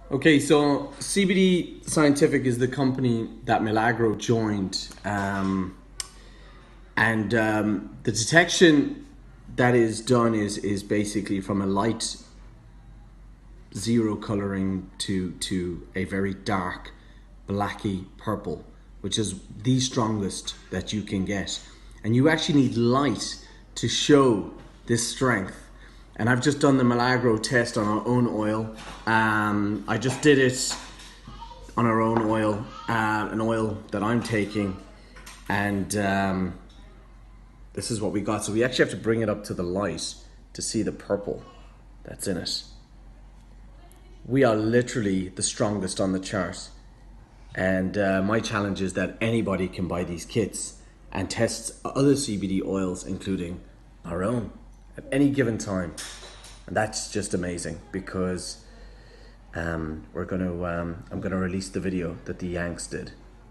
Okay, so CBD Scientific is the company that Milagro joined, and the detection that is done is basically from a light zero coloring to a very dark blacky purple, which is the strongest that you can get. And you actually need light to show this strength. And I've just done the Milagro test on our own oil. I just did it on our own oil, an oil that I'm taking, and this is what we got. So we actually have to bring it up to the light to see the purple that's in it. We are literally the strongest on the chart. And my challenge is that anybody can buy these kits and test other CBD oils, including our own, at any given time. And that's just amazing because I'm gonna release the video that the Yanks did.